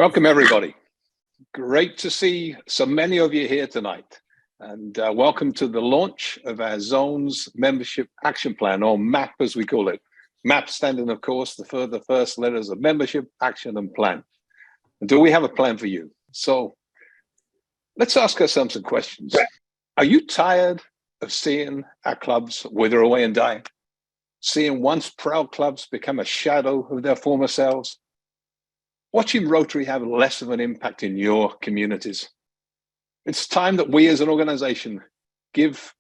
Welcome, everybody. Great to see so many of you here tonight. And welcome to the launch of our Zones Membership Action Plan, or MAP as we call it. MAP standing, of course, for the first letters of Membership, Action, and Plan. And do we have a plan for you? So let's ask ourselves some questions. Are you tired of seeing our clubs wither away and die? Seeing once proud clubs become a shadow of their former selves? Watching Rotary have less of an impact in your communities? It's time that we as an organization give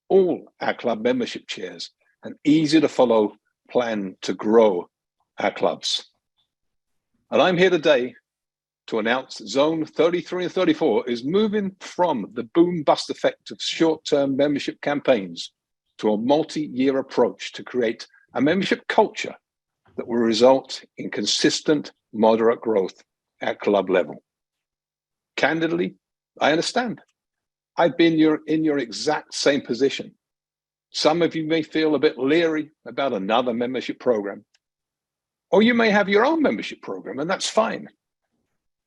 all our club membership chairs an easy to follow plan to grow our clubs. And I'm here today to announce that Zone 33 and 34 is moving from the boom bust effect of short-term membership campaigns to a multi-year approach to create a membership culture that will result in consistent, moderate growth at club level. Candidly, I understand. I've been in your exact same position. Some of you may feel a bit leery about another membership program, or you may have your own membership program, and that's fine.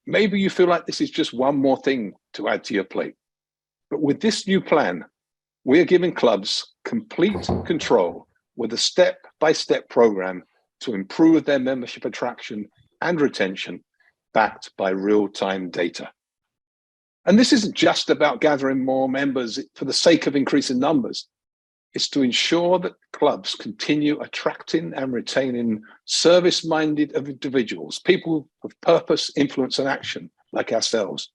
Maybe you feel like this is just one more thing to add to your plate. But with this new plan, we are giving clubs complete control with a step-by-step program to improve their membership attraction and retention backed by real-time data. And this isn't just about gathering more members for the sake of increasing numbers. It's to ensure that clubs continue attracting and retaining service-minded individuals, people of purpose, influence, and action like ourselves,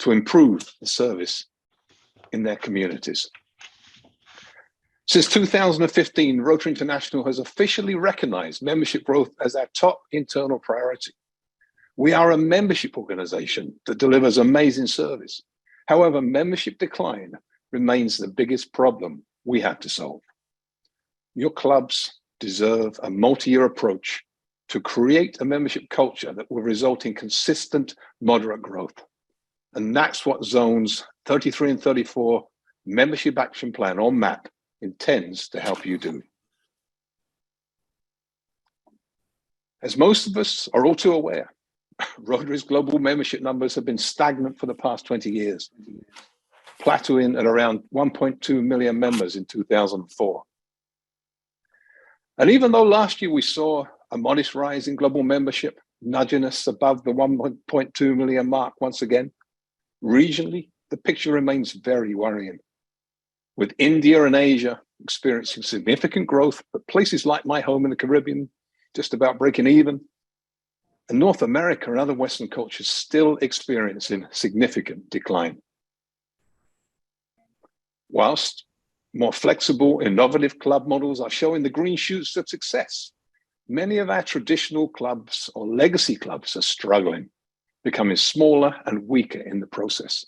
to improve the service in their communities. Since 2015, Rotary International has officially recognized membership growth as our top internal priority. We are a membership organization that delivers amazing service. However, membership decline remains the biggest problem we have to solve. Your clubs deserve a multi-year approach to create a membership culture that will result in consistent, moderate growth. And that's what Zones 33 and 34 Membership Action Plan, or MAP, intends to help you do. As most of us are all too aware, Rotary's global membership numbers have been stagnant for the past 20 years, plateauing at around 1.2 million members in 2004. And even though last year we saw a modest rise in global membership, nudging us above the 1.2 million mark once again, regionally, the picture remains very worrying. With India and Asia experiencing significant growth, but places like my home in the Caribbean just about breaking even, and North America and other Western cultures still experiencing significant decline. Whilst more flexible, innovative club models are showing the green shoots of success, many of our traditional clubs or legacy clubs are struggling, becoming smaller and weaker in the process,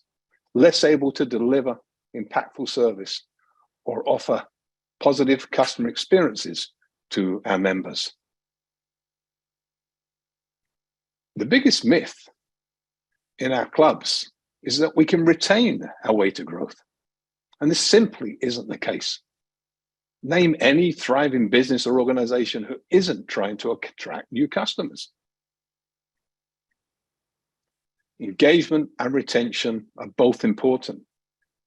less able to deliver impactful service or offer positive customer experiences to our members. The biggest myth in our clubs is that we can retain our way to growth. And this simply isn't the case. Name any thriving business or organization who isn't trying to attract new customers. Engagement and retention are both important,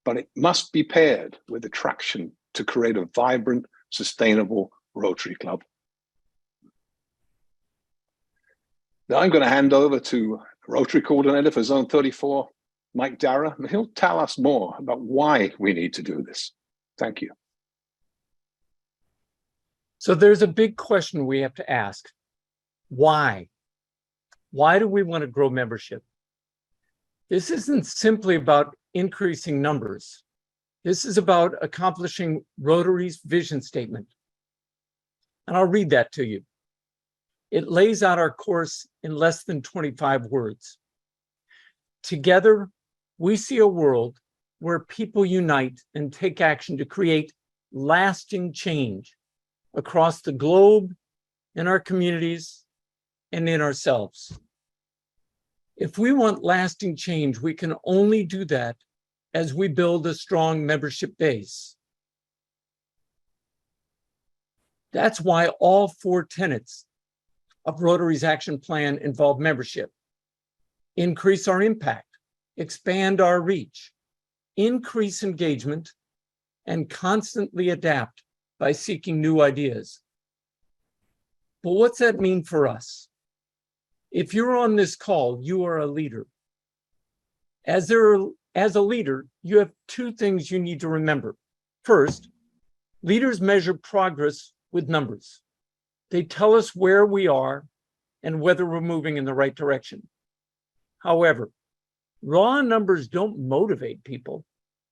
but it must be paired with attraction to create a vibrant, sustainable Rotary Club. Now I'm going to hand over to Rotary Coordinator for Zone 34, Mike Darragh, and he'll tell us more about why we need to do this. Thank you. So there's a big question we have to ask. Why? Why do we want to grow membership? This isn't simply about increasing numbers. This is about accomplishing Rotary's vision statement. And I'll read that to you. It lays out our course in less than 25 words. Together, we see a world where people unite and take action to create lasting change across the globe, in our communities, and in ourselves. If we want lasting change, we can only do that as we build a strong membership base. That's why all 4 tenets of Rotary's action plan involve membership. increase our impact, expand our reach, increase engagement, and constantly adapt by seeking new ideas. But what's that mean for us? If you're on this call, you are a leader. As a leader, you have two things you need to remember. First, leaders measure progress with numbers. They tell us where we are and whether we're moving in the right direction. However, raw numbers don't motivate people.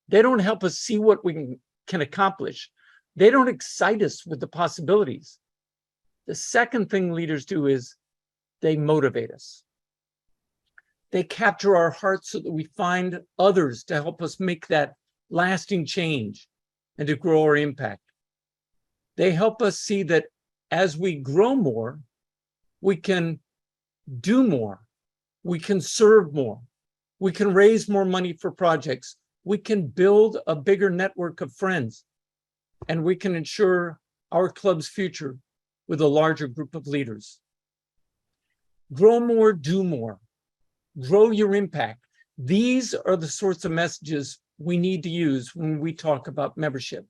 They don't help us see what we can accomplish. They don't excite us with the possibilities. The second thing leaders do is they motivate us. They capture our hearts so that we find others to help us make that lasting change and to grow our impact. They help us see that as we grow more, we can do more, we can serve more, we can raise more money for projects, we can build a bigger network of friends, and we can ensure our club's future with a larger group of leaders. Grow more, do more. Grow your impact. These are the sorts of messages we need to use when we talk about membership.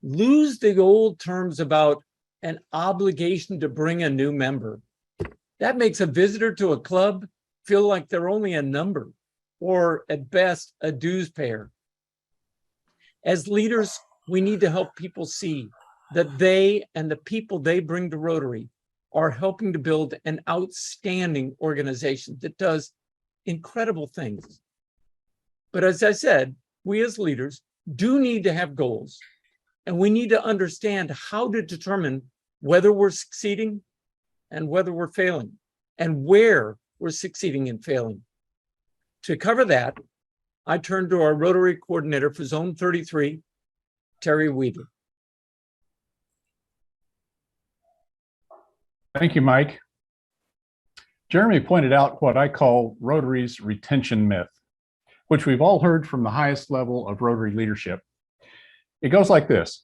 Lose the old terms about an obligation to bring a new member. That makes a visitor to a club feel like they're only a number, or at best, a dues payer. As leaders, we need to help people see that they and the people they bring to Rotary are helping to build an outstanding organization that does incredible things. But as I said, we as leaders do need to have goals, and we need to understand how to determine whether we're succeeding and whether we're failing, and where we're succeeding and failing. To cover that, I turn to our Rotary coordinator for Zone 33, Terry Weaver. Thank you, Mike. Jeremy pointed out what I call Rotary's retention myth, which we've all heard from the highest level of Rotary leadership. It goes like this.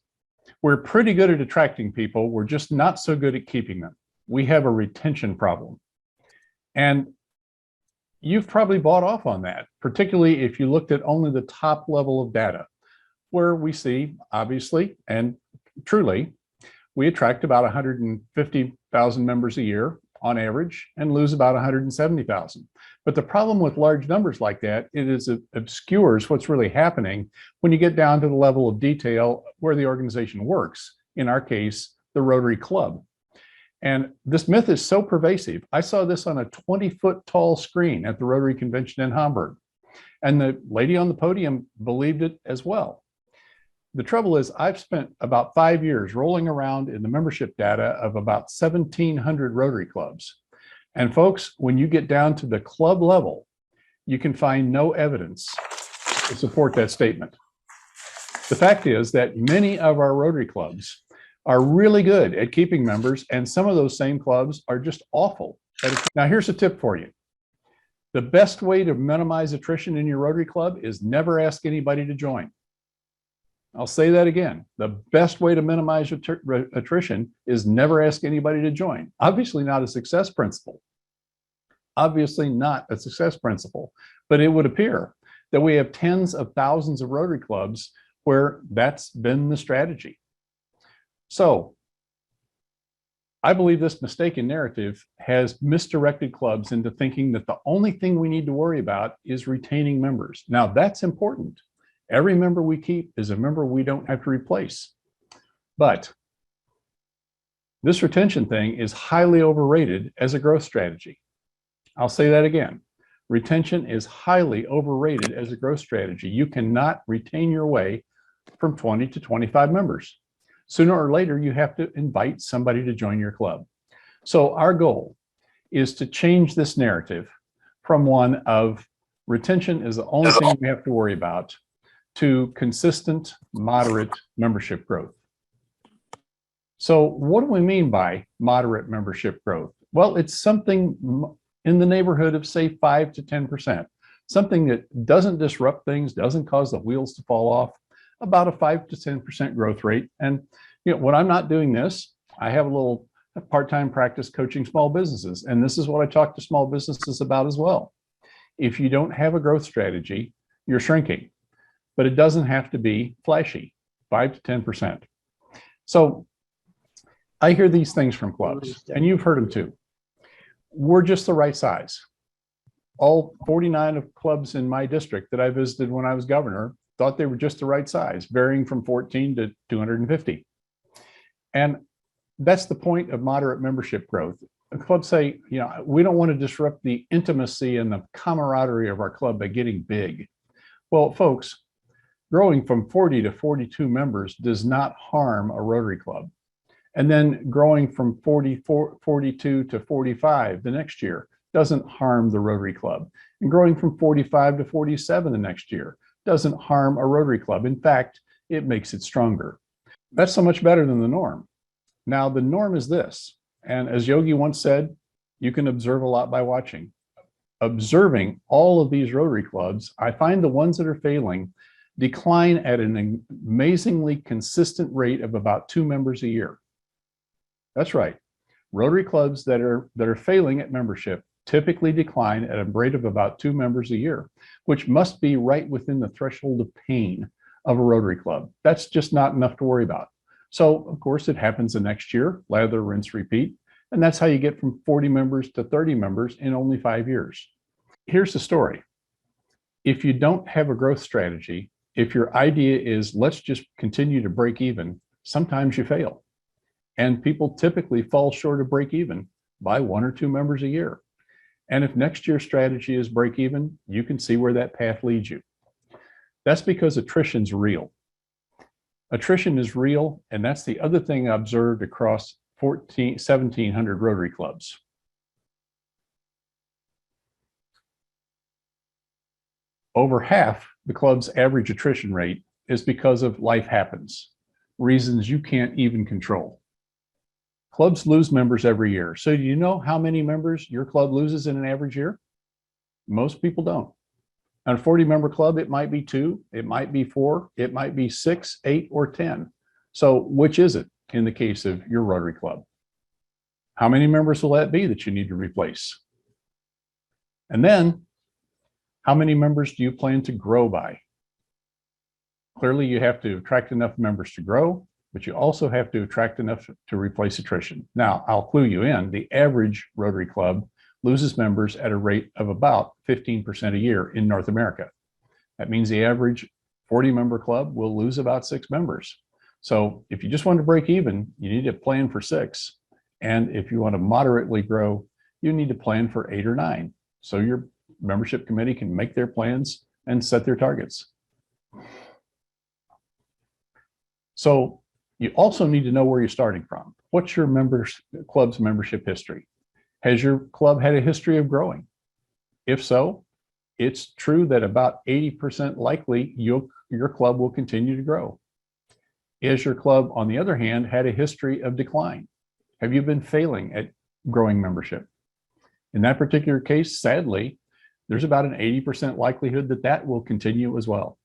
We're pretty good at attracting people. We're just not so good at keeping them. We have a retention problem. And you've probably bought off on that, particularly if you looked at only the top level of data, where we see, obviously, and truly, we attract about 150,000 members a year on average and lose about 170,000. But the problem with large numbers like that, it obscures what's really happening when you get down to the level of detail where the organization works, in our case, the Rotary Club. And this myth is so pervasive. I saw this on a 20-foot tall screen at the Rotary Convention in Hamburg. And the lady on the podium believed it as well. The trouble is, I've spent about 5 years rolling around in the membership data of about 1,700 Rotary clubs. And folks, when you get down to the club level, you can find no evidence to support that statement. The fact is that many of our Rotary clubs are really good at keeping members, and some of those same clubs are just awful. Now, here's a tip for you. The best way to minimize attrition in your Rotary club is never ask anybody to join. I'll say that again. The best way to minimize attrition is never ask anybody to join. Obviously not a success principle. Obviously not a success principle, but it would appear that we have tens of thousands of Rotary clubs where that's been the strategy. So I believe this mistaken narrative has misdirected clubs into thinking that the only thing we need to worry about is retaining members. Now, that's important. Every member we keep is a member we don't have to replace. But this retention thing is highly overrated as a growth strategy. I'll say that again. Retention is highly overrated as a growth strategy. You cannot retain your way from 20 to 25 members. Sooner or later, you have to invite somebody to join your club. So our goal is to change this narrative from one of retention is the only thing we have to worry about to consistent, moderate membership growth. So what do we mean by moderate membership growth? Well, it's something in the neighborhood of, say, 5 to 10%, something that doesn't disrupt things, doesn't cause the wheels to fall off, about a 5 to 10% growth rate. And when I'm not doing this, I have a little part-time practice coaching small businesses. And this is what I talk to small businesses about as well. If you don't have a growth strategy, you're shrinking, but it doesn't have to be flashy, 5 to 10%. So I hear these things from clubs, and you've heard them too. We're just the right size. All 49 of clubs in my district that I visited when I was governor thought they were just the right size, varying from 14 to 250. And that's the point of moderate membership growth. Clubs say, you know, we don't want to disrupt the intimacy and the camaraderie of our club by getting big. Well, folks, growing from 40 to 42 members does not harm a Rotary Club. And then growing from 42 to 45 the next year doesn't harm the Rotary Club. And growing from 45 to 47 the next year doesn't harm a Rotary Club. In fact, it makes it stronger. That's so much better than the norm. Now, the norm is this, and as Yogi once said, you can observe a lot by watching. Observing all of these Rotary Clubs, I find the ones that are failing decline at an amazingly consistent rate of about 2 members a year. That's right. Rotary Clubs that are failing at membership typically decline at a rate of about 2 members a year, which must be right within the threshold of pain of a Rotary Club. That's just not enough to worry about. So, of course, it happens the next year, lather, rinse, repeat. And that's how you get from 40 members to 30 members in only 5 years. Here's the story. If you don't have a growth strategy, if your idea is let's just continue to break even, sometimes you fail. And people typically fall short of break even by 1 or 2 members a year. And if next year's strategy is break even, you can see where that path leads you. That's because attrition's real. Attrition is real, and that's the other thing I observed across 1,700 Rotary Clubs. Over half the club's average attrition rate is because of life happens, reasons you can't even control. Clubs lose members every year. So do you know how many members your club loses in an average year? Most people don't. On a 40-member club, it might be 2, it might be 4, it might be 6, 8, or 10. So which is it in the case of your Rotary Club? How many members will that be that you need to replace? And then, how many members do you plan to grow by? Clearly, you have to attract enough members to grow, but you also have to attract enough to replace attrition. Now, I'll clue you in, the average Rotary Club loses members at a rate of about 15% a year in North America. That means the average 40-member club will lose about 6 members. So if you just want to break even, you need to plan for 6. And if you want to moderately grow, you need to plan for 8 or 9. So your membership committee can make their plans and set their targets. So you also need to know where you're starting from. What's your club's membership history? Has your club had a history of growing? If so, it's true that about 80% likely your club will continue to grow. Has your club, on the other hand, had a history of decline? Have you been failing at growing membership? In that particular case, sadly, there's about an 80% likelihood that that will continue as well.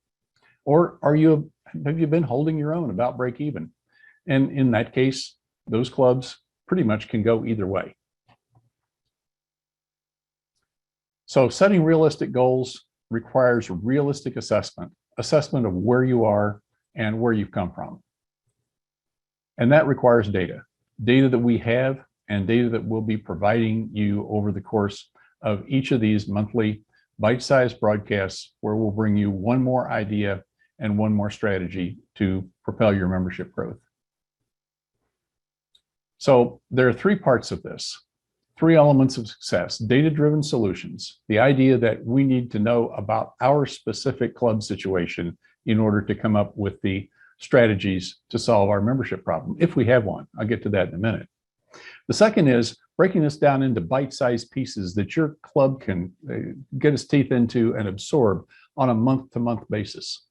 Or have you been holding your own about break even? And in that case, those clubs pretty much can go either way. So setting realistic goals requires realistic assessment of where you are and where you've come from. And that requires data that we have and data that we'll be providing you over the course of each of these monthly bite-sized broadcasts, where we'll bring you one more idea and one more strategy to propel your membership growth. So there are 3 parts of this. 3 elements of success: data-driven solutions, the idea that we need to know about our specific club situation in order to come up with the strategies to solve our membership problem, if we have one. I'll get to that in a minute. The second is breaking this down into bite-sized pieces that your club can get its teeth into and absorb on a month-to-month basis.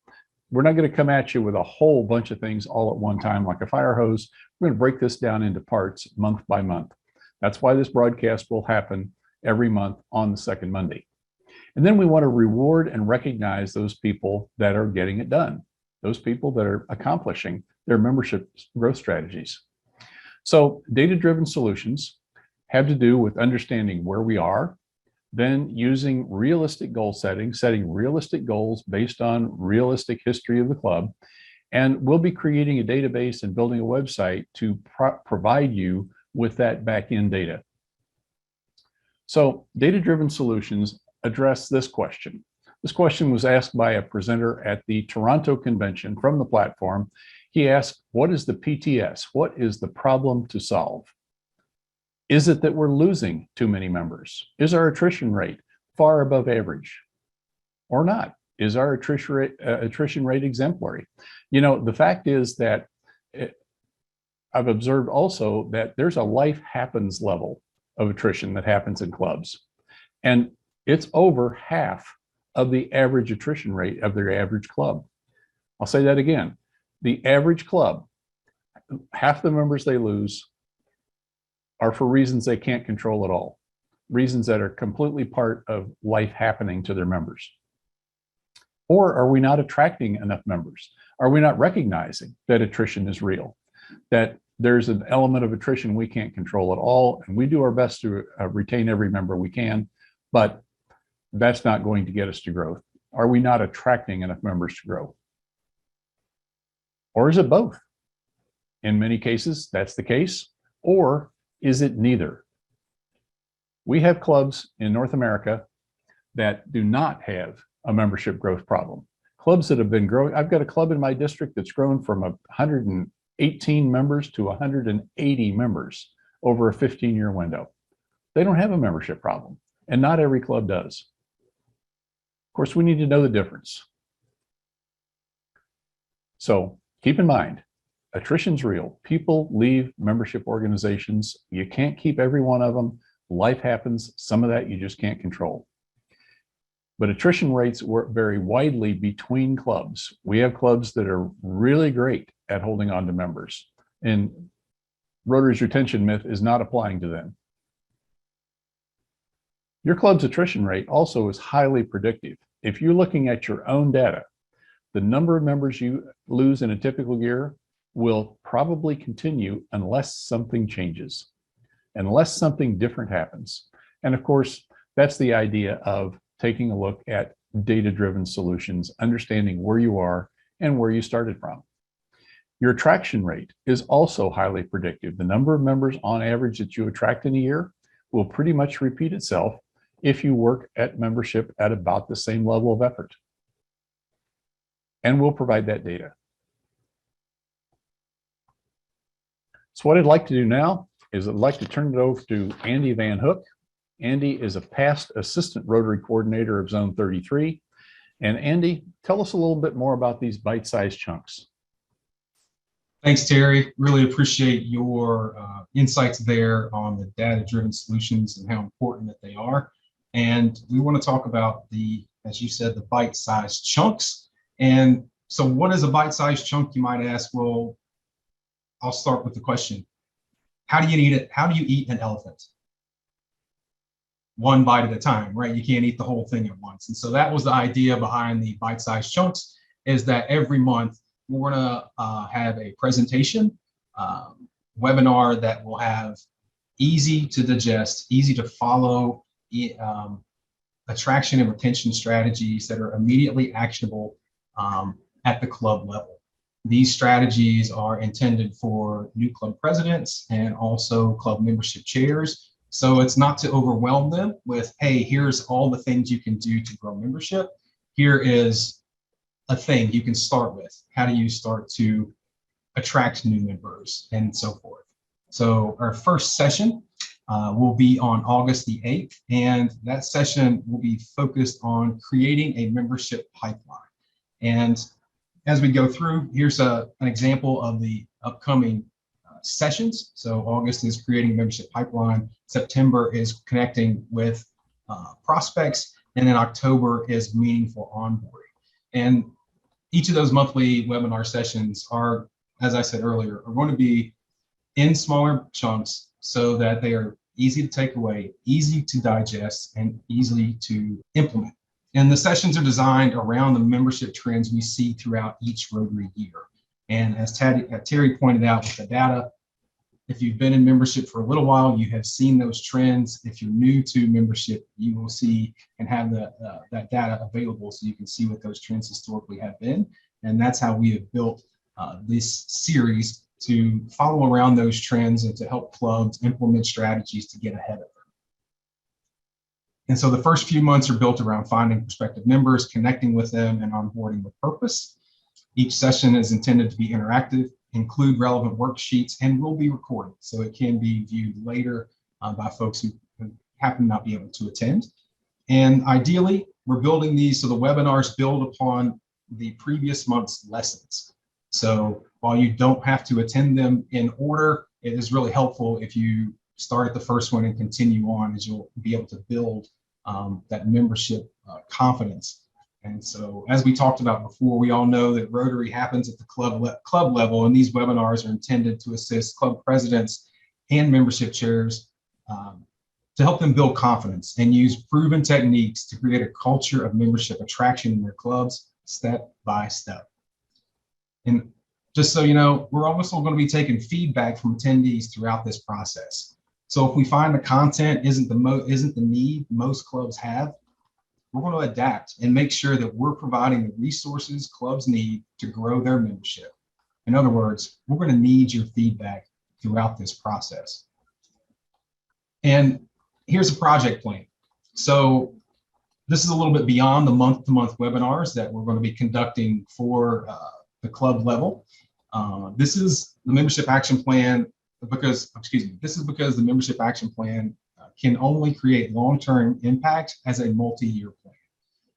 We're not going to come at you with a whole bunch of things all at one time like a fire hose. We're going to break this down into parts month by month. That's why this broadcast will happen every month on the second Monday. And then we want to reward and recognize those people that are getting it done, those people that are accomplishing their membership growth strategies. So data-driven solutions have to do with understanding where we are, then using realistic goal setting, setting realistic goals based on realistic history of the club. And we'll be creating a database and building a website to provide you with that back-end data. So data-driven solutions address this question. This question was asked by a presenter at the Toronto convention from the platform. He asked, what is the PTS? What is the problem to solve? Is it that we're losing too many members? Is our attrition rate far above average or not? Is our attrition rate exemplary? You know, the fact is that I've observed also that there's a life happens level of attrition that happens in clubs. And it's over half of the average attrition rate of their average club. I'll say that again. The average club, half the members they lose are for reasons they can't control at all, reasons that are completely part of life happening to their members. Or are we not attracting enough members? Are we not recognizing that attrition is real, that there's an element of attrition we can't control at all, and we do our best to retain every member we can, but that's not going to get us to growth? Are we not attracting enough members to grow? Or is it both? In many cases, that's the case. Or is it neither? We have clubs in North America that do not have a membership growth problem. Clubs that have been growing. I've got a club in my district that's grown from 118 members to 180 members over a 15-year window. They don't have a membership problem, and not every club does. Of course, we need to know the difference. So keep in mind, attrition's real. People leave membership organizations. You can't keep every one of them. Life happens. Some of that you just can't control. But attrition rates vary widely between clubs. We have clubs that are really great at holding on to members, and Rotary's retention myth is not applying to them. Your club's attrition rate also is highly predictive. If you're looking at your own data, the number of members you lose in a typical year will probably continue unless something changes, unless something different happens. And of course, that's the idea of taking a look at data-driven solutions, understanding where you are and where you started from. Your attraction rate is also highly predictive. The number of members on average that you attract in a year will pretty much repeat itself if you work at membership at about the same level of effort. And we'll provide that data. So what I'd like to do now is I'd like to turn it over to Andy Van Hook. Andy is a past assistant Rotary coordinator of Zone 33. And Andy, tell us a little bit more about these bite-sized chunks. Thanks, Terry. Really appreciate your insights there on the data-driven solutions and how important that they are. And we want to talk about the, as you said, the bite-sized chunks. And so what is a bite-sized chunk, you might ask? Well, I'll start with the question. How do you eat it? How do you eat an elephant? One bite at a time, right? You can't eat the whole thing at once. And so that was the idea behind the bite-sized chunks, is that every month we're going to have a presentation, webinar that will have easy to digest, easy to follow attraction and retention strategies that are immediately actionable at the club level. These strategies are intended for new club presidents and also club membership chairs. So it's not to overwhelm them with, hey, here's all the things you can do to grow membership. Here is a thing you can start with. How do you start to attract new members and so forth? So our first session will be on August the 8th, and that session will be focused on creating a membership pipeline. And as we go through, here's an example of the upcoming sessions. So August is creating a membership pipeline. September is connecting with prospects, and then October is meaningful onboarding. And each of those monthly webinar sessions are, as I said earlier, are going to be in smaller chunks so that they are easy to take away, easy to digest, and easily to implement. And the sessions are designed around the membership trends we see throughout each Rotary year. And as Terry pointed out with the data, If you've been in membership for a little while, you have seen those trends. If you're new to membership, you will see and have that data available so you can see what those trends historically have been. And that's how we have built this series to follow around those trends and to help clubs implement strategies to get ahead of them. And so the first few months are built around finding prospective members, connecting with them, and onboarding with purpose. Each session is intended to be interactive, include relevant worksheets, and will be recorded, so it can be viewed later by folks who happen to not be able to attend. And ideally, we're building these so the webinars build upon the previous month's lessons. So while you don't have to attend them in order, it is really helpful if you start at the first one and continue on, as you'll be able to build that membership confidence. And so, as we talked about before, we all know that Rotary happens at the club level, and these webinars are intended to assist club presidents and membership chairs to help them build confidence and use proven techniques to create a culture of membership attraction in their clubs, step by step. And just so you know, we're also going to be taking feedback from attendees throughout this process. So if we find the content isn't the need most clubs have, we're going to adapt and make sure that we're providing the resources clubs need to grow their membership. In other words, we're going to need your feedback throughout this process. And here's a project plan. So this is a little bit beyond the month-to-month webinars that we're going to be conducting for the club level. This is the membership action plan because the membership action plan can only create long-term impact as a multi-year plan.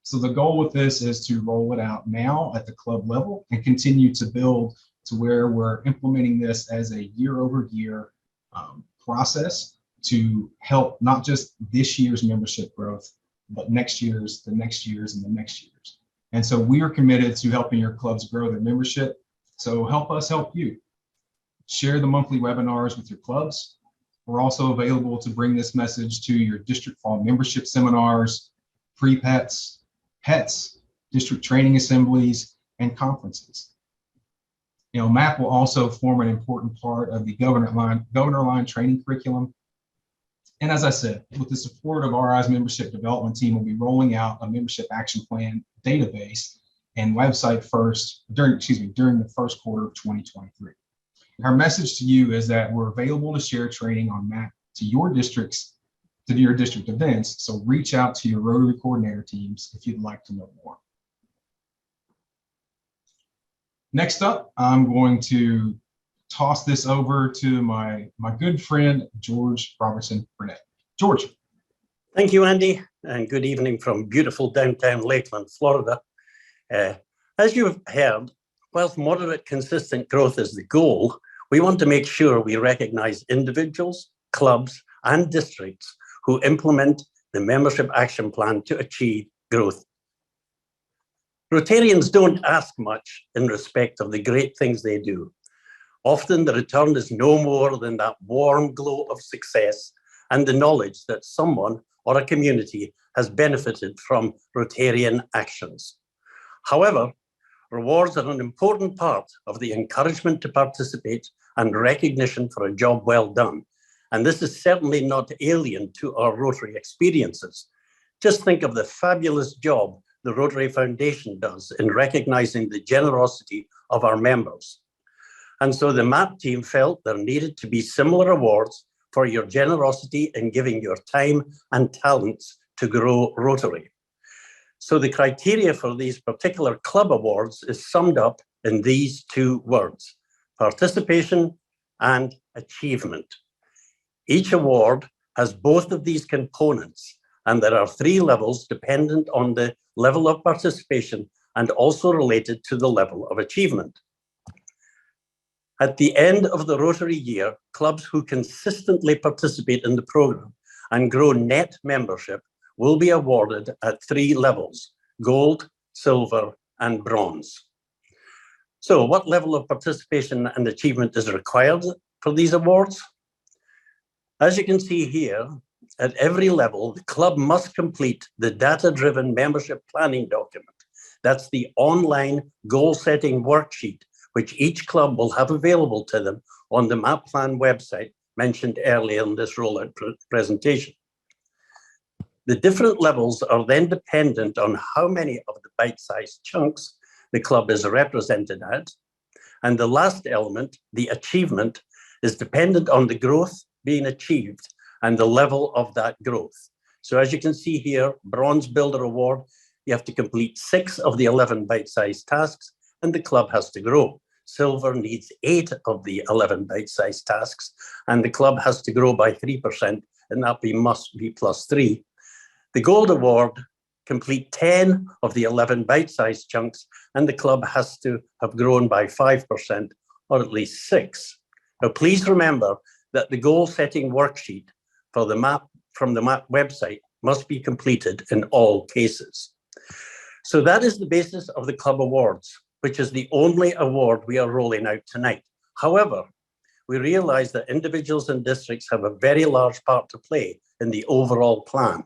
So the goal with this is to roll it out now at the club level and continue to build to where we're implementing this as a year-over-year process to help not just this year's membership growth, but next year's, the next year's, and the next year's. And so we are committed to helping your clubs grow their membership. So help us help you. Share the monthly webinars with your clubs. We're also available to bring this message to your district fall membership seminars, pre-pets, pets, district training assemblies, and conferences. You know, MAP will also form an important part of the governor line training curriculum. And as I said, with the support of RI's membership development team, we'll be rolling out a membership action plan database and website during the first quarter of 2023. Our message to you is that we're available to share training on MAP to your district events. So reach out to your Rotary coordinator teams if you'd like to know more. Next up, I'm going to toss this over to my good friend, George Robertson Burnett. George. Thank you, Andy, and good evening from beautiful downtown Lakeland, Florida. As you've heard, whilst moderate, consistent growth is the goal, we want to make sure we recognize individuals, clubs, and districts who implement the membership action plan to achieve growth. Rotarians don't ask much in respect of the great things they do. Often the return is no more than that warm glow of success and the knowledge that someone or a community has benefited from Rotarian actions. However, rewards are an important part of the encouragement to participate and recognition for a job well done. And this is certainly not alien to our Rotary experiences. Just think of the fabulous job the Rotary Foundation does in recognizing the generosity of our members. And so the MAP team felt there needed to be similar awards for your generosity in giving your time and talents to grow Rotary. So the criteria for these particular club awards is summed up in these two words: participation and achievement. Each award has both of these components, and there are 3 levels dependent on the level of participation and also related to the level of achievement. At the end of the Rotary year, clubs who consistently participate in the program and grow net membership will be awarded at 3 levels: gold, silver, and bronze. So what level of participation and achievement is required for these awards? As you can see here, at every level, the club must complete the data-driven membership planning document. That's the online goal-setting worksheet, which each club will have available to them on the MAP plan website mentioned earlier in this rollout presentation. The different levels are then dependent on how many of the bite-sized chunks the club is represented at. And the last element, the achievement, is dependent on the growth being achieved and the level of that growth. So as you can see here, Bronze Builder Award, you have to complete 6 of the 11 bite-sized tasks, and the club has to grow. Silver needs 8 of the 11 bite-sized tasks, and the club has to grow by 3%, and that must be +3. The Gold Award, complete 10 of the 11 bite-sized chunks, and the club has to have grown by 5%, or at least 6. Now, please remember that the goal-setting worksheet for the MAP from the MAP website must be completed in all cases. So that is the basis of the club awards, which is the only award we are rolling out tonight. However, we realize that individuals and districts have a very large part to play in the overall plan.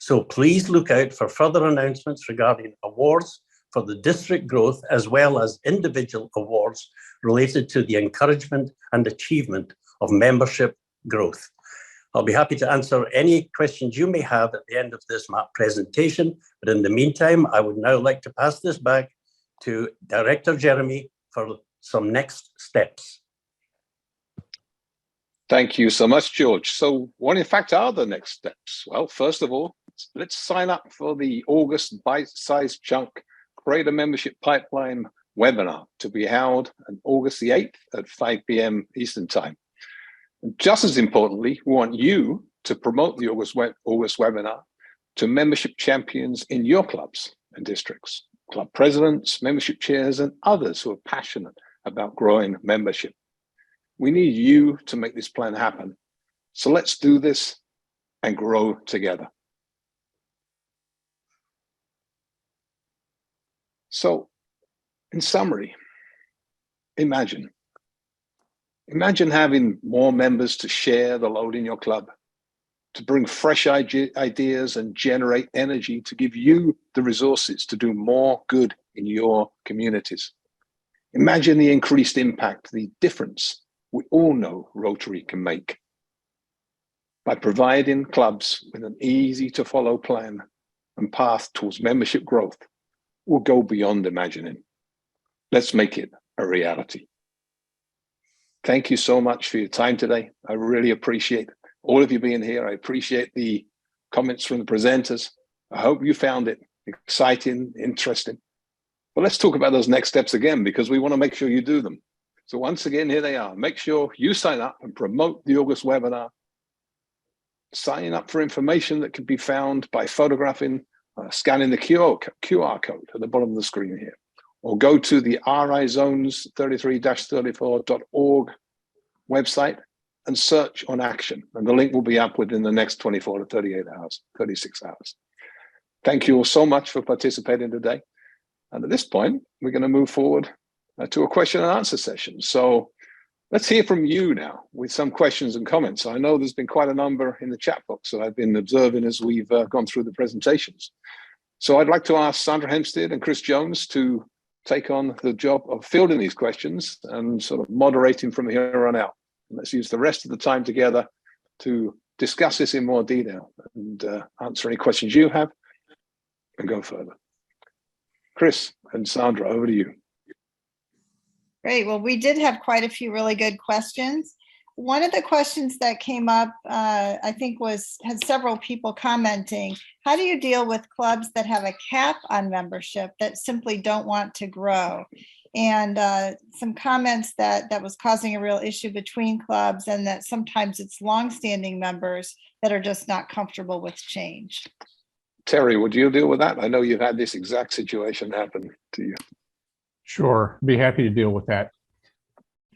So please look out for further announcements regarding awards for the district growth, as well as individual awards related to the encouragement and achievement of membership growth. I'll be happy to answer any questions you may have at the end of this MAP presentation. But in the meantime, I would now like to pass this back to Director Jeremy for some next steps. Thank you so much, George. So what in fact are the next steps? Well, first of all, let's sign up for the August bite-sized chunk Create a Membership Pipeline webinar to be held on August the 8th at 5 p.m. Eastern Time. And just as importantly, we want you to promote the August webinar to membership champions in your clubs and districts, club presidents, membership chairs, and others who are passionate about growing membership. We need you to make this plan happen. So let's do this and grow together. So, in summary, imagine having more members to share the load in your club, to bring fresh ideas and generate energy to give you the resources to do more good in your communities. Imagine the increased impact, the difference we all know Rotary can make. By providing clubs with an easy to follow plan and path towards membership growth, we'll go beyond imagining. Let's make it a reality. Thank you so much for your time today. I really appreciate all of you being here. I appreciate the comments from the presenters. I hope you found it exciting, interesting. But let's talk about those next steps again, because we want to make sure you do them. So once again, here they are. Make sure you sign up and promote the August webinar. Sign up for information that can be found by photographing, scanning the QR code at the bottom of the screen here, or go to the RI Zones 33-34.org website and search on action. And the link will be up within the next 24 to 38 hours, 36 hours. Thank you all so much for participating today. And at this point, we're going to move forward to a question and answer session. So let's hear from you now with some questions and comments. I know there's been quite a number in the chat box that I've been observing as we've gone through the presentations. So I'd like to ask Sandra Hempstead and Chris Jones to take on the job of fielding these questions and sort of moderating from here on out. And let's use the rest of the time together to discuss this in more detail and answer any questions you have and go further. Chris and Sandra, over to you. Great. Well, we did have quite a few really good questions. One of the questions that came up, I think, had several people commenting. How do you deal with clubs that have a cap on membership that simply don't want to grow? And some comments that was causing a real issue between clubs, and that sometimes it's longstanding members that are just not comfortable with change. Terry, would you deal with that? I know you've had this exact situation happen to you. Sure, be happy to deal with that.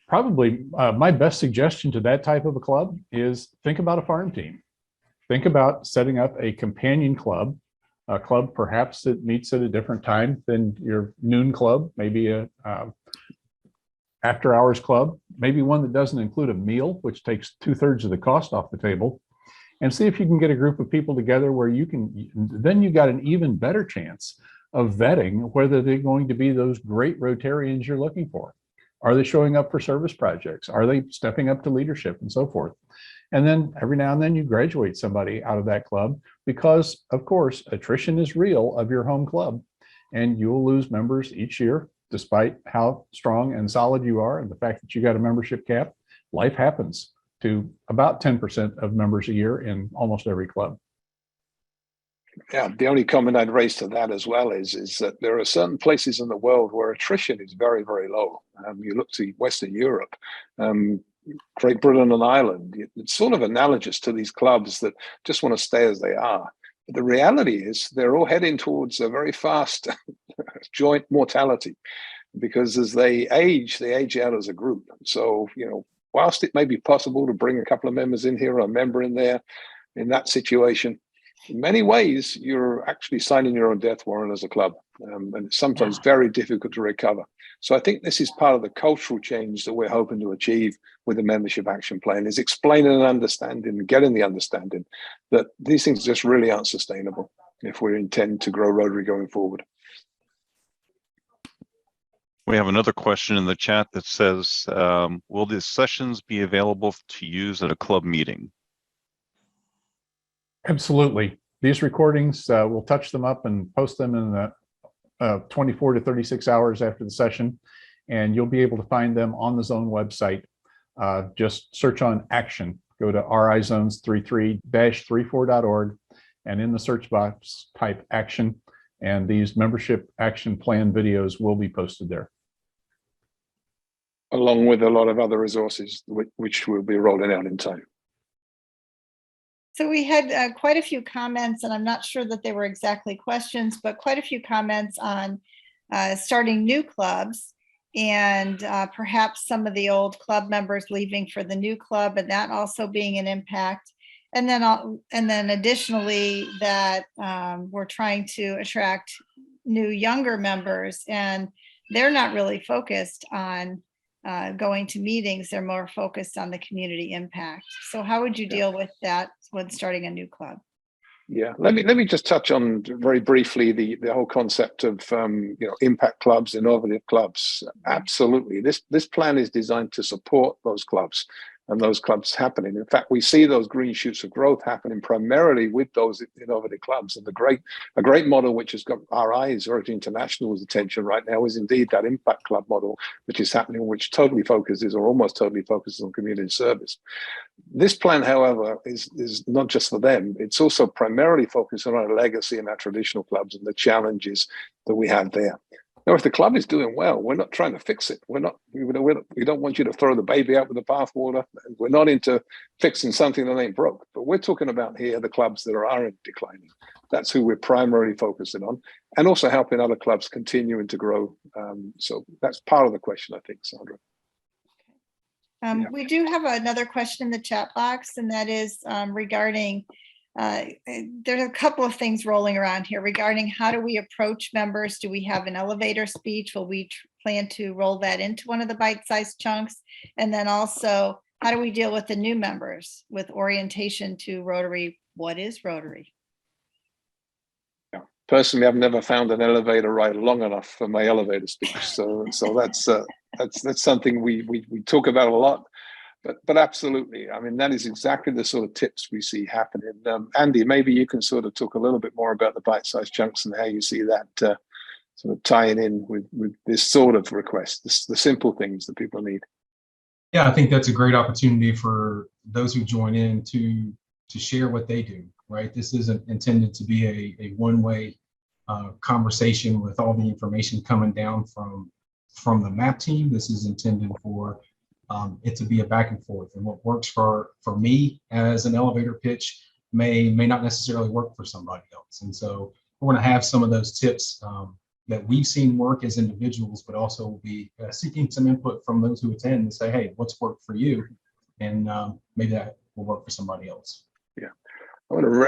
Probably my best suggestion to that type of a club is think about a farm team. Think about setting up a companion club, a club perhaps that meets at a different time than your noon club, maybe a after hours club, maybe one that doesn't include a meal, which takes 2/3 of the cost off the table, and see if you can get a group of people together where you can, then you got an even better chance of vetting whether they're going to be those great Rotarians you're looking for. Are they showing up for service projects? Are they stepping up to leadership and so forth? And then every now and then you graduate somebody out of that club because, of course, attrition is real of your home club, and you will lose members each year, despite how strong and solid you are and the fact that you got a membership cap. Life happens to about 10% of members a year in almost every club. Yeah, the only comment I'd raise to that as well is that there are certain places in the world where attrition is very, very low. You look to Western Europe, Great Britain and Ireland. It's sort of analogous to these clubs that just want to stay as they are. But the reality is they're all heading towards a very fast joint mortality, because as they age out as a group. So, whilst it may be possible to bring a couple of members in here or a member in there in that situation, in many ways, you're actually signing your own death warrant as a club, and it's sometimes very difficult to recover. So I think this is part of the cultural change that we're hoping to achieve with the membership action plan, is explaining and understanding and getting the understanding that these things just really aren't sustainable if we intend to grow Rotary going forward. We have another question in the chat that says, will these sessions be available to use at a club meeting? Absolutely. These recordings, we'll touch them up and post them in the 24 to 36 hours after the session, and you'll be able to find them on the Zone website. Just search on action. Go to rizones33-34.org, and in the search box, type action, and these membership action plan videos will be posted there, along with a lot of other resources which will be rolling out in time. So we had quite a few comments, and I'm not sure that they were exactly questions, but quite a few comments on starting new clubs, and perhaps some of the old club members leaving for the new club, and that also being an impact. And then additionally that we're trying to attract new younger members, and they're not really focused on going to meetings. They're more focused on the community impact. So how would you deal with that when starting a new club? Yeah, let me just touch on very briefly the whole concept of impact clubs, innovative clubs. Absolutely, this plan is designed to support those clubs and those clubs happening. In fact, we see those green shoots of growth happening primarily with those innovative clubs. And a great model which has got RI's, Rotary International's attention right now, is indeed that impact club model, which is happening, which totally focuses, or almost totally focuses, on community service. This plan, however, is not just for them. It's also primarily focused on our legacy and our traditional clubs and the challenges that we have there. Now, if the club is doing well, we're not trying to fix it. We don't want you to throw the baby out with the bathwater. We're not into fixing something that ain't broke. But we're talking about here the clubs that are declining. That's who we're primarily focusing on, and also helping other clubs continuing to grow. So that's part of the question, I think, Sandra. We do have another question in the chat box, and that is regarding, there's a couple of things rolling around here regarding how do we approach members? Do we have an elevator speech? Will we plan to roll that into one of the bite-sized chunks? And then also, how do we deal with the new members with orientation to Rotary? What is Rotary? Personally, I've never found an elevator ride long enough for my elevator speech. So that's something we talk about a lot. But absolutely, I mean, that is exactly the sort of tips we see happening. Andy, maybe you can sort of talk a little bit more about the bite-sized chunks and how you see that sort of tying in with this sort of request, the simple things that people need. Yeah, I think that's a great opportunity for those who join in to share what they do, right? This isn't intended to be a one-way conversation with all the information coming down from the MAP team. This is intended for it to be a back and forth, and what works for me as an elevator pitch may not necessarily work for somebody else. And so we're going to have some of those tips that we've seen work as individuals, but also we'll be seeking some input from those who attend and say, hey, what's worked for you? And maybe that will work for somebody else. Yeah.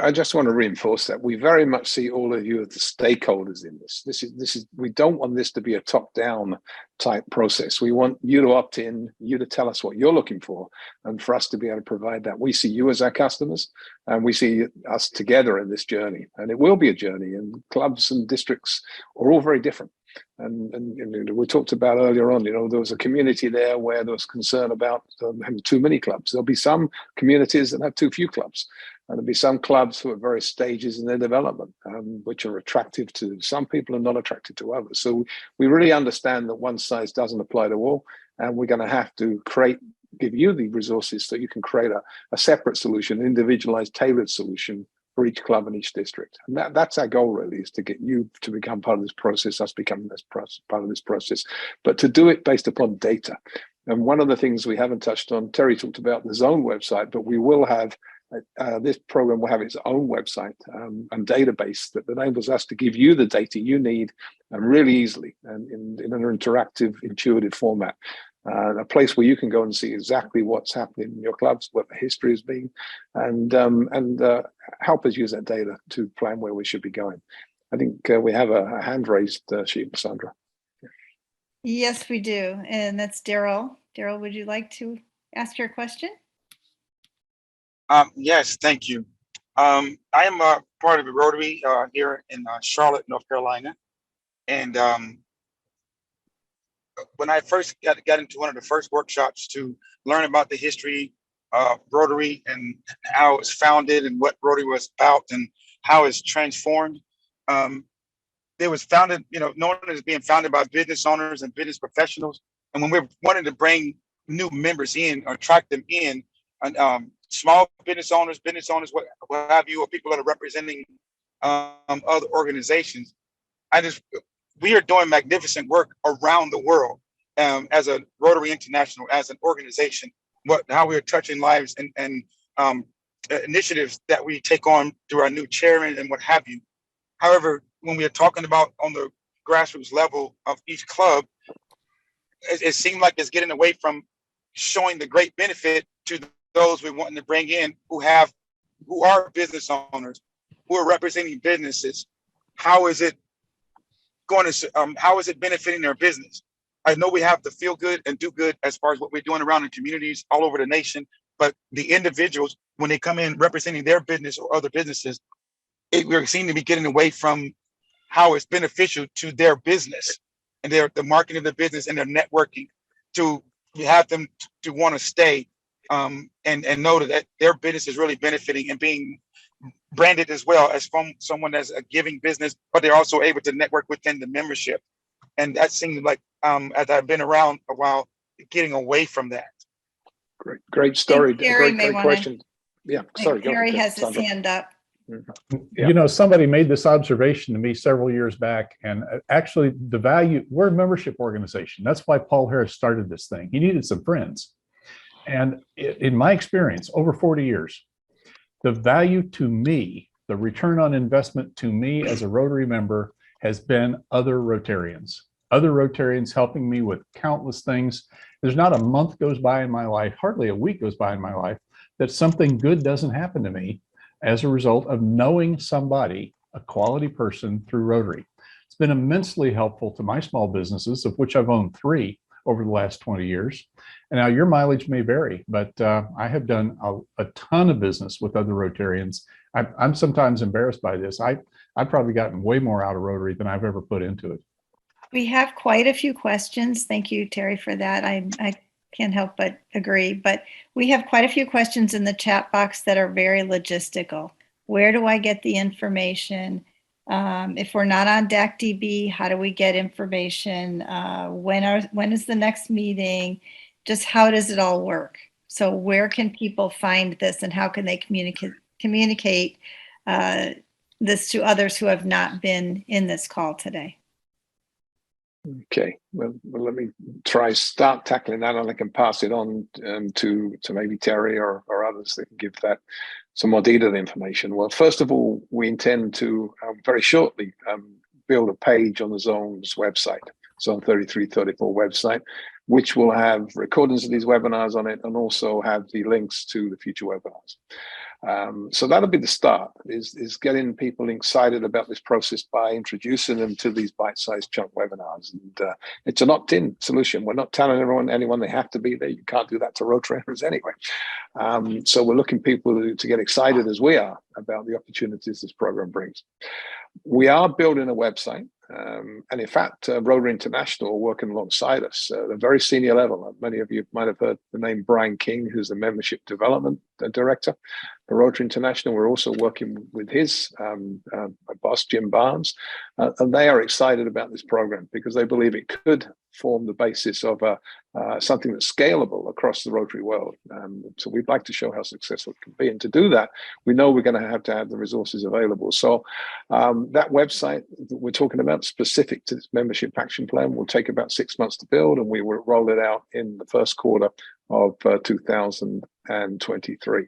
I just want to reinforce that we very much see all of you as the stakeholders in this. This is we don't want this to be a top-down type process. We want you to opt in, you to tell us what you're looking for, and for us to be able to provide that. We see you as our customers, and we see us together in this journey. And it will be a journey, and clubs and districts are all very different. And we talked about earlier on, there was a community there where there was concern about having too many clubs. There'll be some communities that have too few clubs. And there'll be some clubs who are at various stages in their development, which are attractive to some people and not attractive to others. So we really understand that one size doesn't apply to all. And we're going to have to give you the resources so you can create a separate solution, individualized, tailored solution for each club in each district. And that's our goal, really, is to get you to become part of this process, us becoming part of this process, but to do it based upon data. And one of the things we haven't touched on, Terry talked about the Zone website, but we will have, this program will have its own website and database that enables us to give you the data you need really easily and in an interactive, intuitive format. A place where you can go and see exactly what's happening in your clubs, what the history has been, and help us use that data to plan where we should be going. I think we have a hand raised, Sandra. Yes, we do. And that's Darragh. Darragh, would you like to ask your question? Yes, thank you. I am a part of the Rotary here in Charlotte, North Carolina. And when I first got into one of the first workshops to learn about the history of Rotary and how it was founded and what Rotary was about and how it's transformed, it was founded, known as being founded by business owners and business professionals. And when we wanted to bring new members in or attract them in, and small business owners, what have you, or people that are representing other organizations, we are doing magnificent work around the world as a Rotary International, as an organization, how we are touching lives and initiatives that we take on through our new chairman and what have you. However, when we are talking about on the grassroots level of each club, it seems like it's getting away from showing the great benefit to those we're wanting to bring in who are business owners, who are representing businesses. How is it how is it benefiting their business? I know we have to feel good and do good as far as what we're doing around in communities all over the nation, but the individuals, when they come in representing their business or other businesses, we seem to be getting away from how it's beneficial to their business and the marketing of the business and their networking, to have them to want to stay and know that their business is really benefiting and being branded as well as from someone that's a giving business, but they're also able to network within the membership. And that seems like, as I've been around a while, getting away from that. Great story. Great wanna, question. Yeah, sorry. Gary has his hand up. Yeah. Somebody made this observation to me several years back, and actually we're a membership organization. That's why Paul Harris started this thing. He needed some friends. And in my experience, over 40 years, the value to me, the return on investment to me as a Rotary member has been other Rotarians helping me with countless things. There's not a month goes by in my life, hardly a week goes by in my life, that something good doesn't happen to me as a result of knowing somebody, a quality person, through Rotary. It's been immensely helpful to my small businesses, of which I've owned 3 over the last 20 years. And now your mileage may vary, but I have done a ton of business with other Rotarians. I'm sometimes embarrassed by this. I've probably gotten way more out of Rotary than I've ever put into it. We have quite a few questions. Thank you, Terry, for that. I can't help but agree, but we have quite a few questions in the chat box that are very logistical. Where do I get the information? If we're not on DACDB, how do we get information? When is the next meeting? Just how does it all work? So where can people find this, and how can they communicate this to others who have not been in this call today? Okay, well, let me start tackling that, and I can pass it on to maybe Terry or others that can give that some more detailed information. Well, first of all, we intend to very shortly build a page on the Zone's website, Zone 3334 website, which will have recordings of these webinars on it and also have the links to the future webinars. So that'll be the start, is getting people excited about this process by introducing them to these bite-sized chunk webinars. And it's an opt-in solution. We're not telling anyone they have to be there. You can't do that to Rotarians anyway. So we're looking people to get excited as we are about the opportunities this program brings. We are building a website, and in fact, Rotary International are working alongside us at a very senior level. Many of you might have heard the name Brian King, who's the Membership Development Director for Rotary International. We're also working with his boss, Jim Barnes, and they are excited about this program because they believe it could form the basis of something that's scalable across the Rotary world. So we'd like to show how successful it can be. And to do that, we know we're going to have the resources available. So that website that we're talking about, specific to this membership action plan, will take about 6 months to build, and we will roll it out in the first quarter of 2023.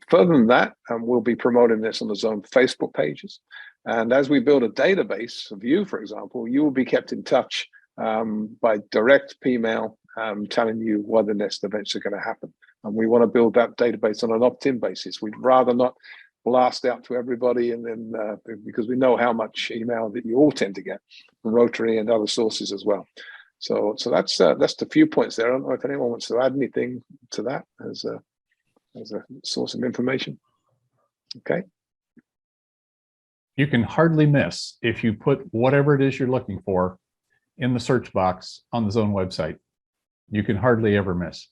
Further than that, we'll be promoting this on the Zone Facebook pages. And as we build a database of you, for example, you will be kept in touch by direct email telling you when the next events are going to happen. And we want to build that database on an opt-in basis. We'd rather not blast out to everybody, and then because we know how much email that you all tend to get from Rotary and other sources as well. So that's the few points there. I don't know if anyone wants to add anything to that as a source of information. Okay. You can hardly miss if you put whatever it is you're looking for in the search box on the Zone website. You can hardly ever miss.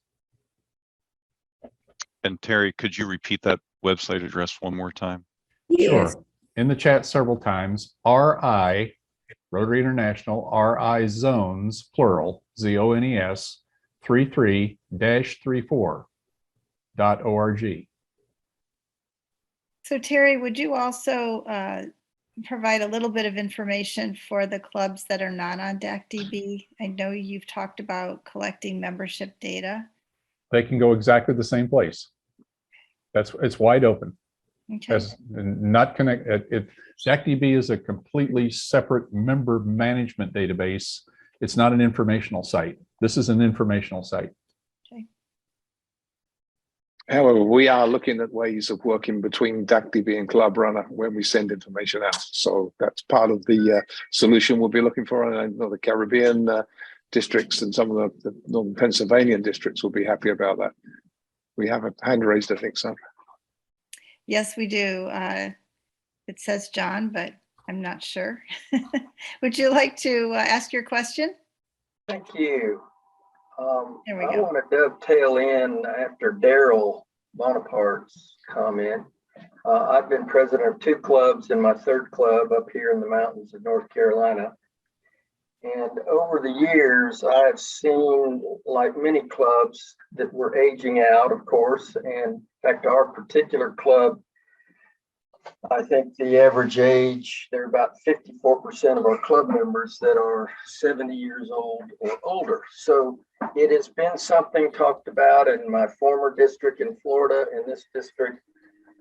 And Terry, could you repeat that website address one more time? Sure. In the chat several times, RI, Rotary International, RI Zones, plural, ZONES, 33-34.org. So Terry, would you also provide a little bit of information for the clubs that are not on DAC-DB? I know you've talked about collecting membership data. They can go exactly the same place. It's wide open. Okay. As not connected. DAC-DB is a completely separate member management database. It's not an informational site. This is an informational site. Okay. However, we are looking at ways of working between DAC-DB and Club Runner when we send information out. So that's part of the solution we'll be looking for. And I know the Caribbean districts and some of the Northern Pennsylvania districts will be happy about that. We have a hand raised, I think, so. Yes, we do. It says John, but I'm not sure. Would you like to ask your question? Thank you. There we I go. want to dovetail in after Darragh Bonaparte's comment. I've been president of 2 clubs and my 3rd club up here in the mountains of North Carolina. And over the years, I've seen, like many clubs, that were aging out, of course. And in fact, our particular club, I think the average age, there are about 54% of our club members that are 70 years old or older. So it has been something talked about in my former district in Florida and this district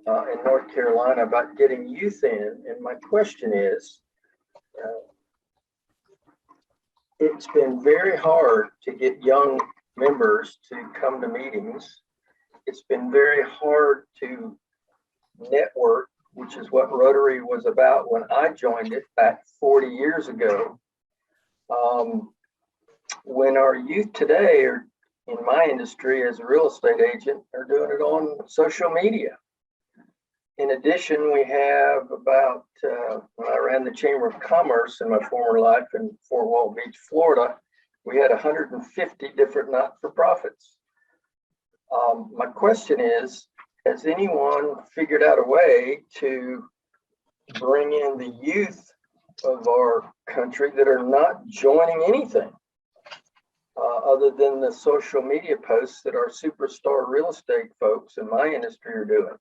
in North Carolina about getting youth in. And my question is, it's been very hard to get young members to come to meetings. It's been very hard to network, which is what Rotary was about when I joined it back 40 years ago. When our youth today are in my industry as a real estate agent are doing it on social media. In addition, we have about, when I ran the Chamber of Commerce in my former life in Fort Walton Beach, Florida, we had 150 different not-for-profits. My question is, has anyone figured out a way to bring in the youth of our country that are not joining anything other than the social media posts that our superstar real estate folks in my industry are doing?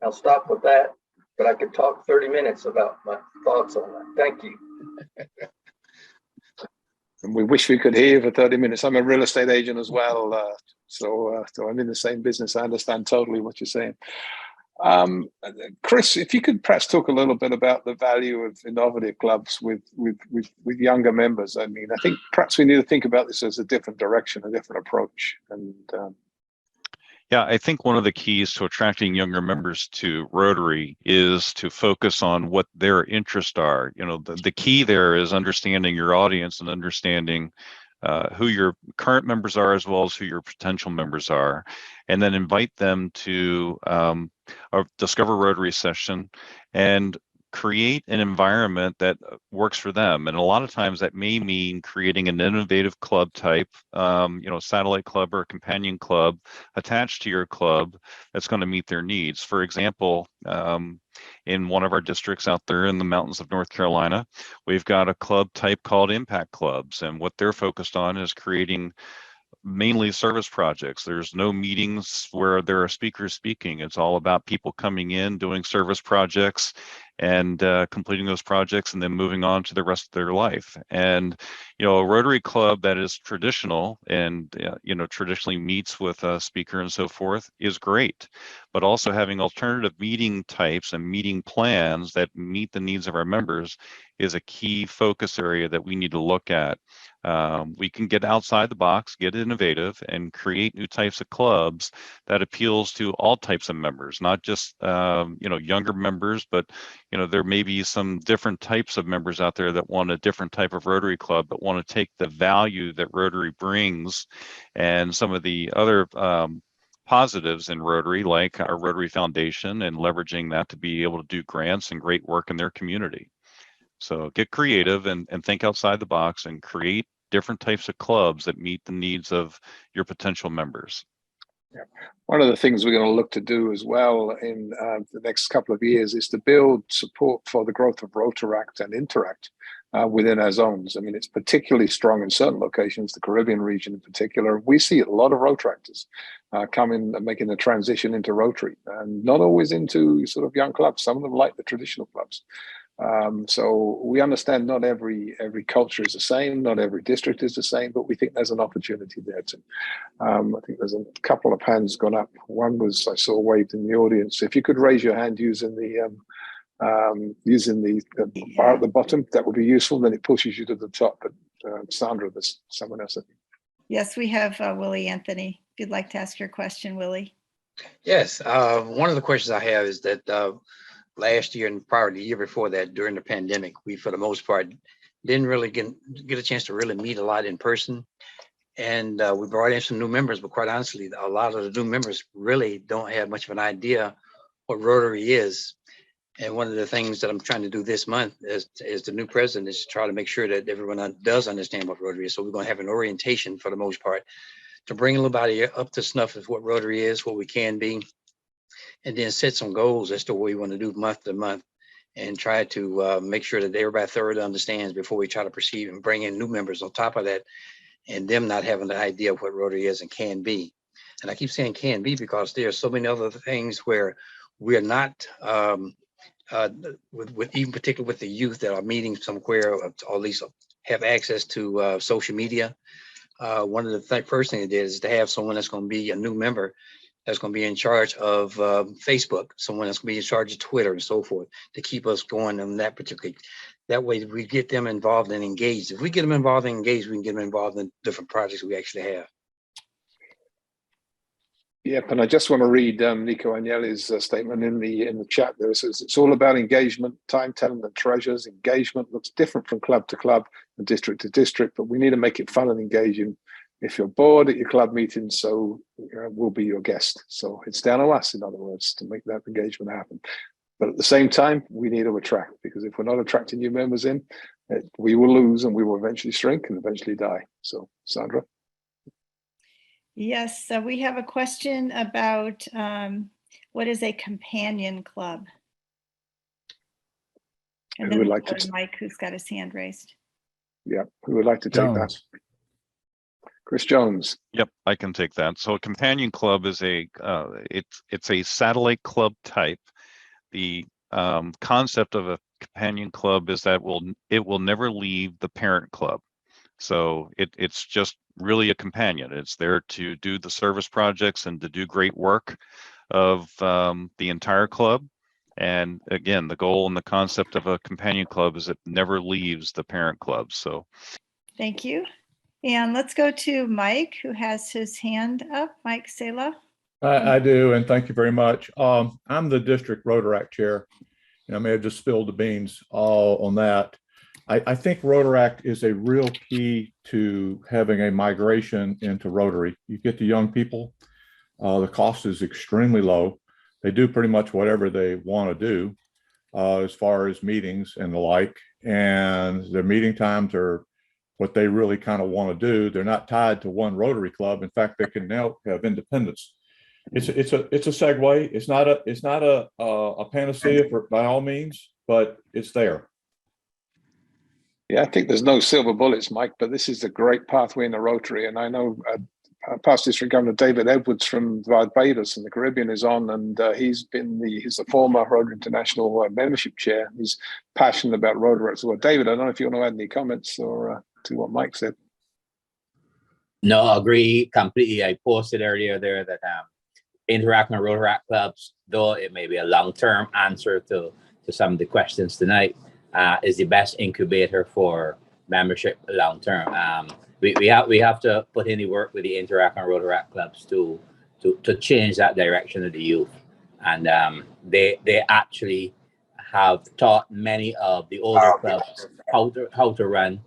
I'll stop with that, but I could talk 30 minutes about my thoughts on that. Thank you. And we wish we could hear you for 30 minutes. I'm a real estate agent as well. So I'm in the same business. I understand totally what you're saying. Chris, if you could perhaps talk a little bit about the value of innovative clubs with younger members. I mean, I think perhaps we need to think about this as a different direction, a different approach. And yeah, I think one of the keys to attracting younger members to Rotary is to focus on what their interests are. You know, the key there is understanding your audience and understanding who your current members are as well as who your potential members are, and then invite them to a Discover Rotary session and create an environment that works for them. And a lot of times that may mean creating an innovative club type, satellite club or a companion club attached to your club that's going to meet their needs. For example, in one of our districts out there in the mountains of North Carolina, we've got a club type called Impact Clubs. And what they're focused on is creating mainly service projects. There's no meetings where there are speakers speaking. It's all about people coming in, doing service projects and completing those projects and then moving on to the rest of their life. And, a Rotary Club that is traditional and, traditionally meets with a speaker and so forth is great. But also having alternative meeting types and meeting plans that meet the needs of our members is a key focus area that we need to look at. We can get outside the box, get innovative, and create new types of clubs that appeals to all types of members, not just younger members, but there may be some different types of members out there that want a different type of Rotary Club, but want to take the value that Rotary brings and some of the other positives in Rotary, like our Rotary Foundation, and leveraging that to be able to do grants and great work in their community. So get creative and think outside the box and create different types of clubs that meet the needs of your potential members. Yeah. One of the things we're going to look to do as well in the next couple of years is to build support for the growth of Rotaract and Interact within our zones. I mean, it's particularly strong in certain locations, the Caribbean region in particular. We see a lot of Rotaractors coming and making the transition into Rotary, and not always into sort of young clubs. Some of them like the traditional clubs. So we understand not every culture is the same, not every district is the same, but we think there's an opportunity there too. I think there's a couple of hands gone up. One was I saw waved in the audience. If you could raise your hand using the bar at the bottom, that would be useful. Then it pushes you to the top. But Sandra, there's someone else. Yes, we have Willie Anthony. If you'd like to ask your question, Willie. Yes, one of the questions I have is that last year and prior to the year before that, during the pandemic, we, for the most part, didn't really get a chance to really meet a lot in person. And we brought in some new members, but quite honestly, a lot of the new members really don't have much of an idea what Rotary is. And one of the things that I'm trying to do this month as the new president is to try to make sure that everyone does understand what Rotary is. So we're going to have an orientation for the most part to bring everybody up to snuff with what Rotary is, what we can be, and then set some goals as to what we want to do month to month and try to make sure that everybody thoroughly understands before we try to proceed and bring in new members on top of that, and them not having the idea of what Rotary is and can be. And I keep saying can be because there are so many other things where we're not, with even particularly with the youth that are meeting somewhere, or at least have access to social media. One of the first things it is to have someone that's going to be a new member that's going to be in charge of Facebook, someone that's going to be in charge of Twitter and so forth, to keep us going on that particular. That way we get them involved and engaged. If we get them involved and engaged, we can get them involved in different projects we actually have. Yep, and I just want to read Nico Agnelli's statement in the chat there. It says, it's all about engagement, time, talent, and treasures. Engagement looks different from club to club and district to district, but we need to make it fun and engaging. If you're bored at your club meeting, so we'll be your guest. So it's down to us, in other words, to make that engagement happen. But at the same time, we need to attract, because if we're not attracting new members in, we will lose and we will eventually shrink and eventually die. So, Sandra. Yes, so we have a question about what is a companion club? And then who would like to Mike, who's got his hand raised. Yeah, who would like to take that? Chris Jones. Yep, I can take that. So a companion club is it's a satellite club type. The concept of a companion club is that it will never leave the parent club. So it's just really a companion. It's there to do the service projects and to do great work of the entire club. And again, the goal and the concept of a companion club is it never leaves the parent club. So thank you. And let's go to Mike, who has his hand up. Mike Sala. I do, and thank you very much. I'm the district Rotaract chair, and I may have just spilled the beans on that. I think Rotaract is a real key to having a migration into Rotary. You get the young people, the cost is extremely low. They do pretty much whatever they want to do as far as meetings and the like. And their meeting times are what they really kind of want to do. They're not tied to one Rotary Club. In fact, they can now have independence. It's a segue. It's not a panacea by all means, but it's there. Yeah, I think there's no silver bullets, Mike, but this is a great pathway in the Rotary. And I know past District Governor David Edwards from Barbados and the Caribbean is on, and he's the former Rotary International membership chair. He's passionate about Rotary as well. David, I don't know if you want to add any comments or to what Mike said. No, agree completely. I posted earlier there that interacting with Rotary Clubs, though it may be a long-term answer to some of the questions tonight, is the best incubator for membership long-term. We have to put in the work with the Interact and Rotary Clubs to change that direction of the youth, and they actually have taught many of the older clubs how to run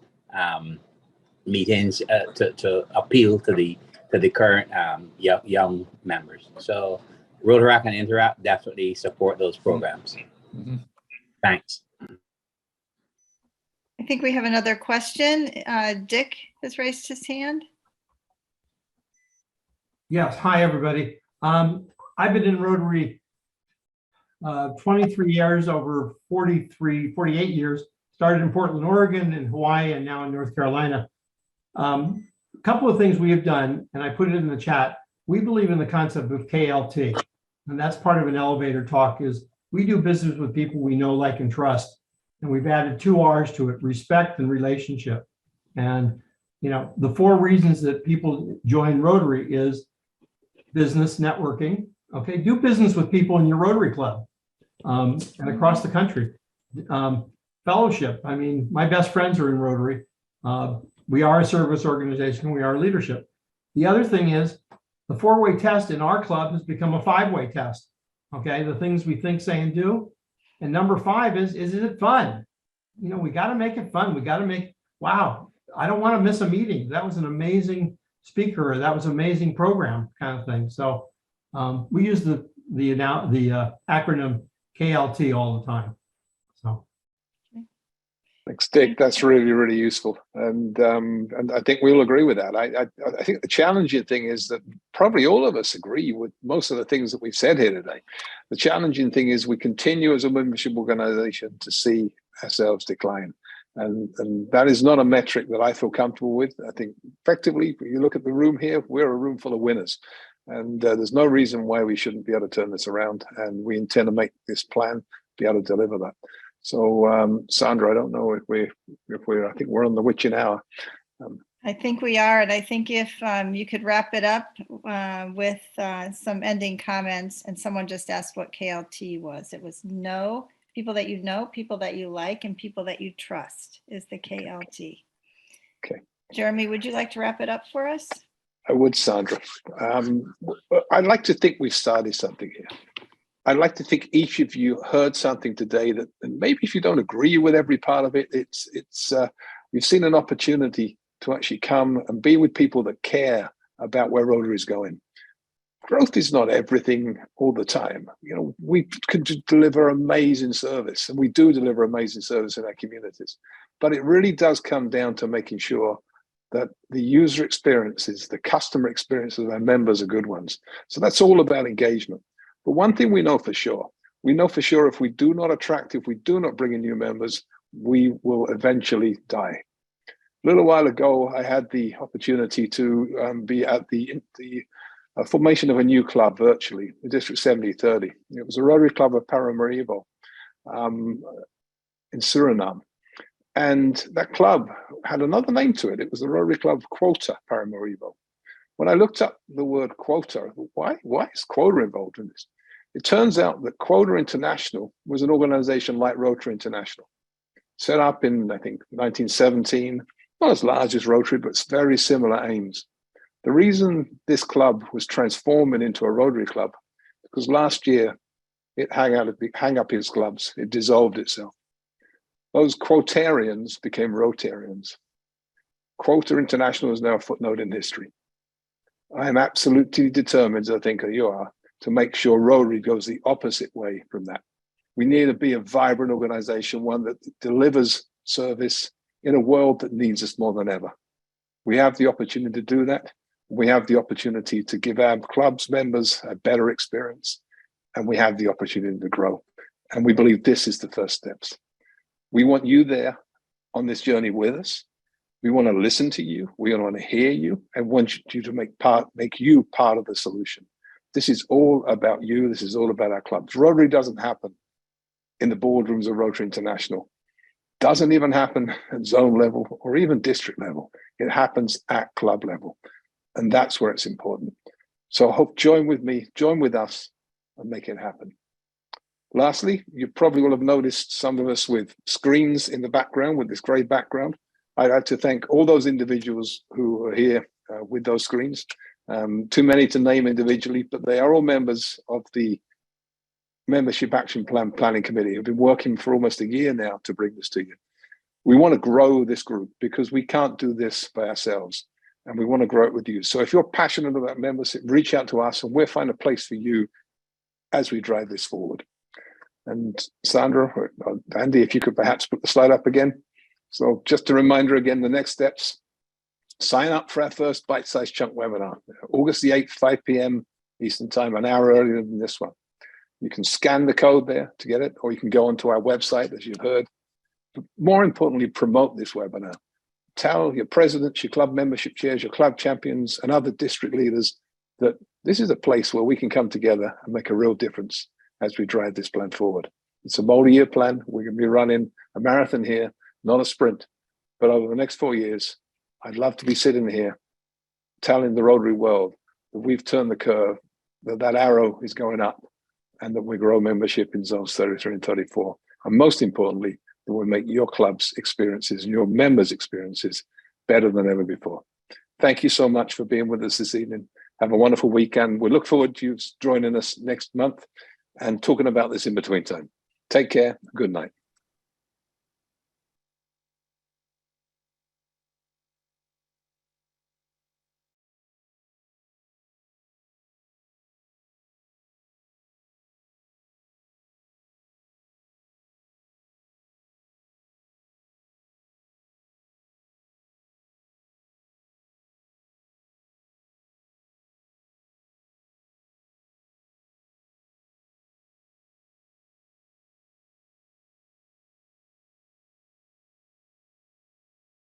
meetings to appeal to the current young members. So Rotary and Interact definitely support those programs. Mm-hmm. Thanks. I think we have another question. Dick has raised his hand. Yes. Hi, everybody. I've been in Rotary 23 years, over 48 years. Started in Portland, Oregon, in Hawaii, and now in North Carolina. A couple of things we have done, and I put it in the chat. We believe in the concept of KLT, and that's part of an elevator talk. Is we do business with people we know, like, and trust. And we've added 2 R's to it: respect and relationship. And, you know, the 4 reasons that people join Rotary is business, networking. Okay, do business with people in your Rotary Club and across the country. Fellowship. I mean, my best friends are in Rotary. We are a service organization. We are leadership. The other thing is the 4-way test in our club has become a 5-way test. Okay, the things we think, say, and do. And number 5 is it fun? You know, we got to make it fun. We got to make, wow, I don't want to miss a meeting. That was an amazing speaker. That was an amazing program, kind of thing. So we use the acronym KLT all the time. So. Thanks, Dick. That's really, really useful, and I think we all agree with that. I think the challenging thing is that probably all of us agree with most of the things that we've said here today. The challenging thing is we continue as a membership organization to see ourselves decline, and that is not a metric that I feel comfortable with. I think effectively, if you look at the room here, we're a room full of winners, and there's no reason why we shouldn't be able to turn this around, and we intend to make this plan be able to deliver that. So, Sandra, I don't know if we're, I think we're on the witching hour. I think we are, and I think if you could wrap it up with some ending comments. And someone just asked what KLT was. It was know people that you know, people that you like, and people that you trust is the KLT. Okay. Jeremy, would you like to wrap it up for us? I would, Sandra. I'd like to think we've started something here. I'd like to think each of you heard something today that, and maybe if you don't agree with every part of it, you've seen an opportunity to actually come and be with people that care about where Rotary is going. Growth is not everything all the time. You know, we can deliver amazing service, and we do deliver amazing service in our communities. But it really does come down to making sure that the user experiences, the customer experiences of our members are good ones. So that's all about engagement. But one thing we know for sure if we do not attract, if we do not bring in new members, we will eventually die. A little while ago, I had the opportunity to be at the formation of a new club virtually, the District 7030. It was a Rotary Club of Paramaribo in Suriname. And that club had another name to it. It was the Rotary Club Quota Paramaribo. When I looked up the word quota, why is quota involved in this? It turns out that Quota International was an organization like Rotary International, set up in, I think, 1917, not as large as Rotary, but very similar aims. The reason this club was transforming into a Rotary Club, because last year it hung up its gloves, it dissolved itself. Those quotarians became Rotarians. Quota International is now a footnote in history. I am absolutely determined, as I think you are, to make sure Rotary goes the opposite way from that. We need to be a vibrant organization, one that delivers service in a world that needs us more than ever. We have the opportunity to do that. We have the opportunity to give our clubs members a better experience, and we have the opportunity to grow. And we believe this is the first steps. We want you there on this journey with us. We want to listen to you. We want to hear you, and want you to make you part of the solution. This is all about you. This is all about our clubs. Rotary doesn't happen in the boardrooms of Rotary International. Doesn't even happen at zone level or even district level. It happens at club level. And that's where it's important. So I hope join with me, join with us, and make it happen. Lastly, you probably will have noticed some of us with screens in the background, with this gray background. I'd like to thank all those individuals who are here with those screens. Too many to name individually, but they are all members of the Membership Action Plan Planning Committee. Who've been working for almost a year now to bring this to you. We want to grow this group because we can't do this by ourselves, and we want to grow it with you. So if you're passionate about membership, reach out to us, and we'll find a place for you as we drive this forward. And Sandra, or Andy, if you could perhaps put the slide up again. So just a reminder again, the next steps, sign up for our first bite-sized chunk webinar, August the 8th, 5 p.m. Eastern time, an hour earlier than this one. You can scan the code there to get it, or you can go onto our website, as you've heard. But more importantly, promote this webinar. Tell your presidents, your club membership chairs, your club champions, and other district leaders that this is a place where we can come together and make a real difference as we drive this plan forward. It's a multi-year plan. We're going to be running a marathon here, not a sprint. But over the next 4 years, I'd love to be sitting here telling the Rotary world that we've turned the curve, that arrow is going up, and that we grow membership in zones 33 and 34. And most importantly, that we make your club's experiences and your members' experiences better than ever before. Thank you so much for being with us this evening. Have a wonderful weekend. We look forward to you joining us next month and talking about this in between time. Take care. Good night.